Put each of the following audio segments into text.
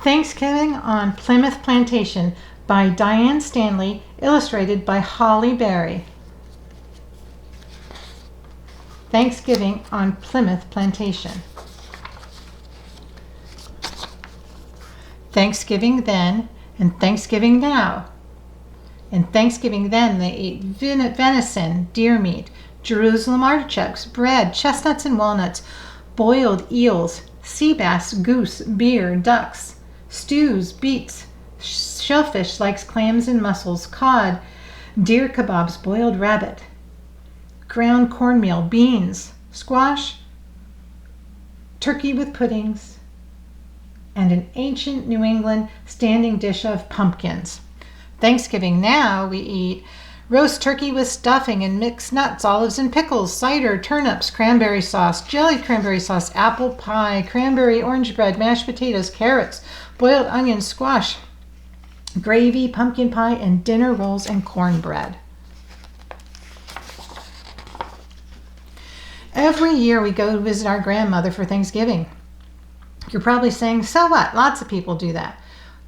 Thanksgiving on Plymouth Plantation by Diane Stanley, illustrated by Holly Berry. Thanksgiving on Plymouth Plantation. Thanksgiving then and Thanksgiving now. In Thanksgiving then they ate venison, deer meat, Jerusalem artichokes, bread, chestnuts and walnuts, boiled eels, sea bass, goose, beer, ducks, stews, beets, shellfish like clams and mussels, cod, deer kebabs, boiled rabbit, ground cornmeal, beans, squash, turkey with puddings, and an ancient New England standing dish of pumpkins. Thanksgiving now we eat roast turkey with stuffing and mixed nuts, olives and pickles, cider, turnips, cranberry sauce, jellied cranberry sauce, apple pie, cranberry orange bread, mashed potatoes, carrots, boiled onions, squash, gravy, pumpkin pie, and dinner rolls and cornbread. Every year we go to visit our grandmother for Thanksgiving. You're probably saying, so what? Lots of people do that.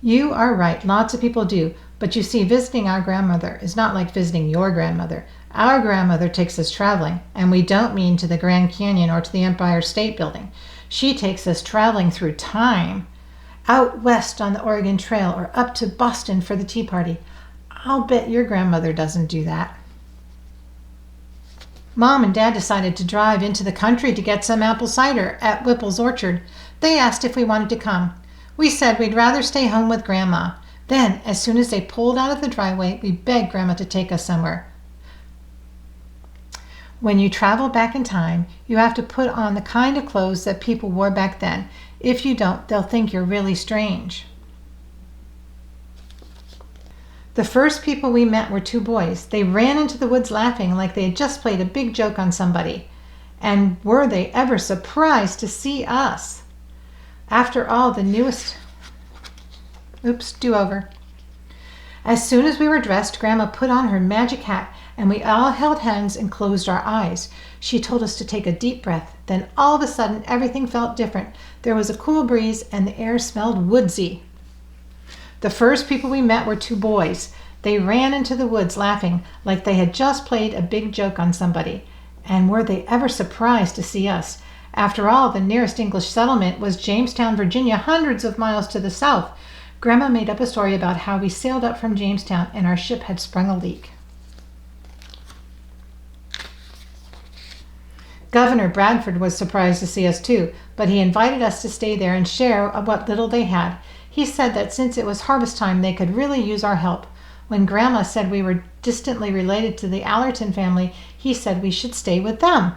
You are right, lots of people do. But you see, visiting our grandmother is not like visiting your grandmother. Our grandmother takes us traveling, and we don't mean to the Grand Canyon or to the Empire State Building. She takes us traveling through time, out west on the Oregon Trail or up to Boston for the Tea Party. I'll bet your grandmother doesn't do that. Mom and Dad decided to drive into the country to get some apple cider at Whipple's Orchard. They asked if we wanted to come. We said we'd rather stay home with Grandma. Then, as soon as they pulled out of the driveway, we begged Grandma to take us somewhere. When you travel back in time, you have to put on the kind of clothes that people wore back then. If you don't, they'll think you're really strange. The first people we met were two boys. They ran into the woods laughing like they had just played a big joke on somebody. And were they ever surprised to see us? After all, the newest... do-over. As soon as we were dressed, Grandma put on her magic hat, and we all held hands and closed our eyes. She told us to take a deep breath. Then all of a sudden, everything felt different. There was a cool breeze, and the air smelled woodsy. The first people we met were two boys. They ran into the woods laughing like they had just played a big joke on somebody. And were they ever surprised to see us? After all, the nearest English settlement was Jamestown, Virginia, hundreds of miles to the south. Grandma made up a story about how we sailed up from Jamestown and our ship had sprung a leak. Governor Bradford was surprised to see us too, but he invited us to stay there and share what little they had. He said that since it was harvest time, they could really use our help. When Grandma said we were distantly related to the Allerton family, he said we should stay with them.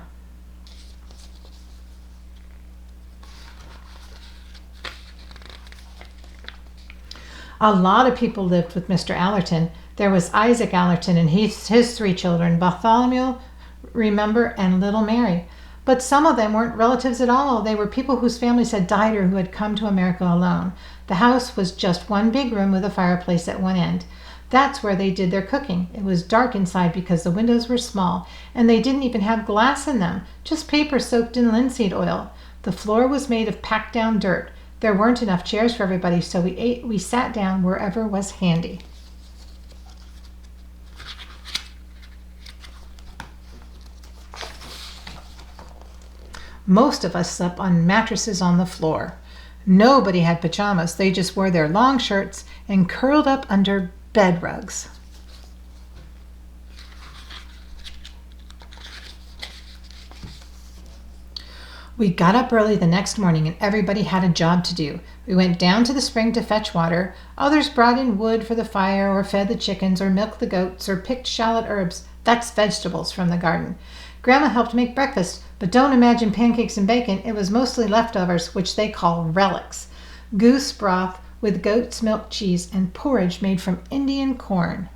A lot of people lived with Mr. Allerton. There was Isaac Allerton and his three children, Bartholomew, Remember, and little Mary. But some of them weren't relatives at all. They were people whose families had died or who had come to America alone. The house was just one big room with a fireplace at one end. That's where they did their cooking. It was dark inside because the windows were small, and they didn't even have glass in them, just paper soaked in linseed oil. The floor was made of packed down dirt. There weren't enough chairs for everybody, so we sat down wherever was handy. Most of us slept on mattresses on the floor. Nobody had pajamas. They just wore their long shirts and curled up under bed rugs. We got up early the next morning and everybody had a job to do. We went down to the spring to fetch water. Others brought in wood for the fire or fed the chickens or milked the goats or picked shallot herbs. That's vegetables from the garden. Grandma helped make breakfast, but don't imagine pancakes and bacon. It was mostly leftovers, which they call relics. Goose broth with goat's milk cheese and porridge made from Indian corn.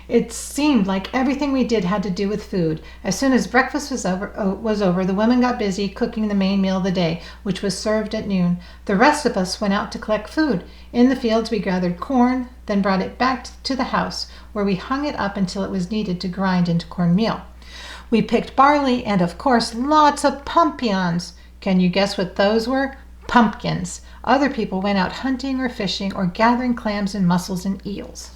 It seemed like everything we did had to do with food. As soon as breakfast was over, the women got busy cooking the main meal of the day, which was served at noon. The rest of us went out to collect food. In the fields, we gathered corn, then brought it back to the house, where we hung it up until it was needed to grind into cornmeal. We picked barley and, of course, lots of pumpkins. Can you guess what those were? Pumpkins. Other people went out hunting or fishing or gathering clams and mussels and eels.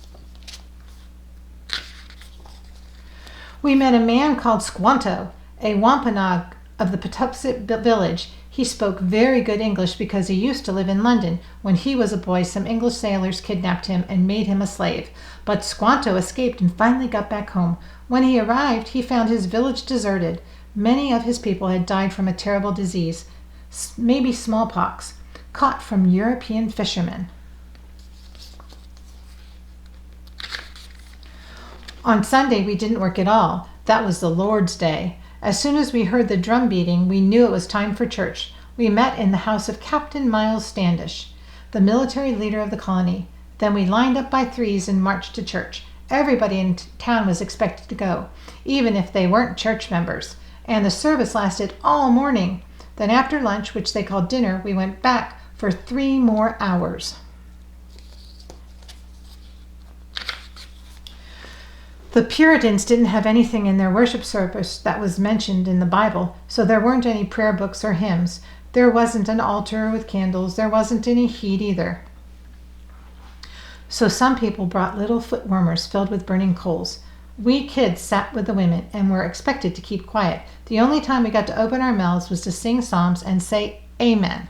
We met a man called Squanto, a Wampanoag of the Patuxet village. He spoke very good English because he used to live in London. When he was a boy, some English sailors kidnapped him and made him a slave. But Squanto escaped and finally got back home. When he arrived, he found his village deserted. Many of his people had died from a terrible disease, maybe smallpox, caught from European fishermen. On Sunday, we didn't work at all. That was the Lord's Day. As soon as we heard the drum beating, we knew it was time for church. We met in the house of Captain Miles Standish, the military leader of the colony. Then we lined up by threes and marched to church. Everybody in town was expected to go, even if they weren't church members. And the service lasted all morning. Then after lunch, which they called dinner, we went back for 3 more hours. The Puritans didn't have anything in their worship service that was mentioned in the Bible, so there weren't any prayer books or hymns. There wasn't an altar with candles. There wasn't any heat either. So some people brought little foot warmers filled with burning coals. We kids sat with the women and were expected to keep quiet. The only time we got to open our mouths was to sing psalms and say amen.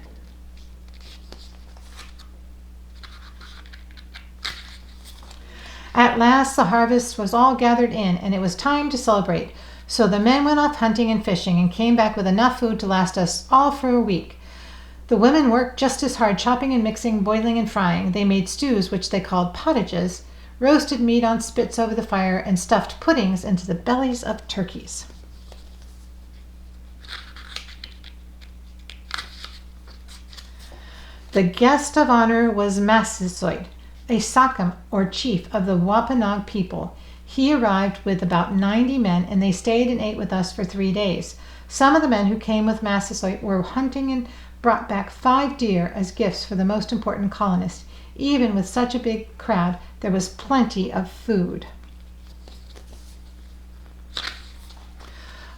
At last the harvest was all gathered in, and it was time to celebrate. So the men went off hunting and fishing and came back with enough food to last us all for a week. The women worked just as hard, chopping and mixing, boiling and frying. They made stews, which they called pottages, roasted meat on spits over the fire, and stuffed puddings into the bellies of turkeys. The guest of honor was Massasoit, a Sachem or chief of the Wampanoag people. He arrived with about 90 men, and they stayed and ate with us for 3 days. Some of the men who came with Massasoit were hunting and brought back 5 deer as gifts for the most important colonists. Even with such a big crowd, there was plenty of food.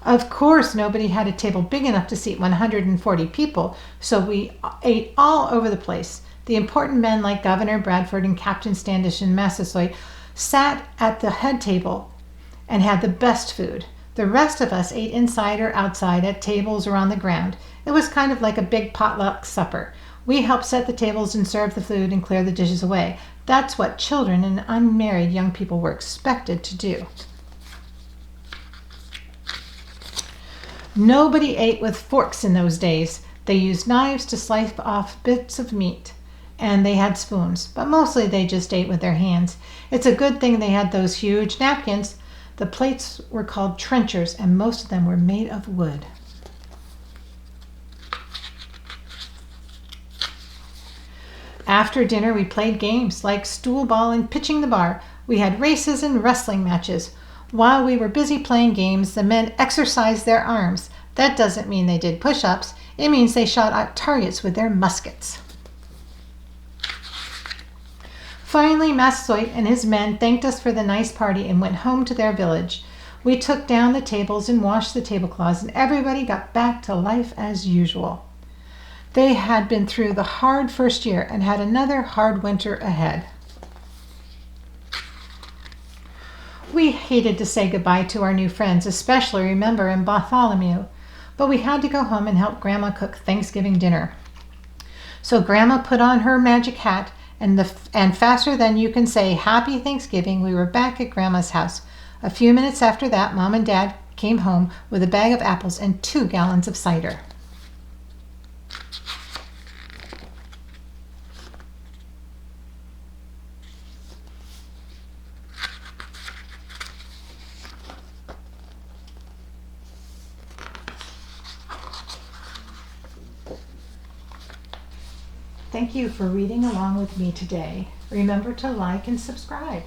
Of course, nobody had a table big enough to seat 140 people, so we ate all over the place. The important men like Governor Bradford and Captain Standish and Massasoit sat at the head table and had the best food. The rest of us ate inside or outside at tables or on the ground. It was kind of like a big potluck supper. We helped set the tables and serve the food and clear the dishes away. That's what children and unmarried young people were expected to do. Nobody ate with forks in those days. They used knives to slice off bits of meat, and they had spoons, but mostly they just ate with their hands. It's a good thing they had those huge napkins. The plates were called trenchers, and most of them were made of wood. After dinner, we played games like stool ball and pitching the bar. We had races and wrestling matches. While we were busy playing games, the men exercised their arms. That doesn't mean they did push-ups. It means they shot at targets with their muskets. Finally, Massasoit and his men thanked us for the nice party and went home to their village. We took down the tables and washed the tablecloths, and everybody got back to life as usual. They had been through the hard first year and had another hard winter ahead. We hated to say goodbye to our new friends, especially Remember and Bartholomew, but we had to go home and help Grandma cook Thanksgiving dinner. So Grandma put on her magic hat, and faster than you can say Happy Thanksgiving, we were back at Grandma's house. A few minutes after that, Mom and Dad came home with a bag of apples and 2 gallons of cider. Thank you for reading along with me today. Remember to like and subscribe.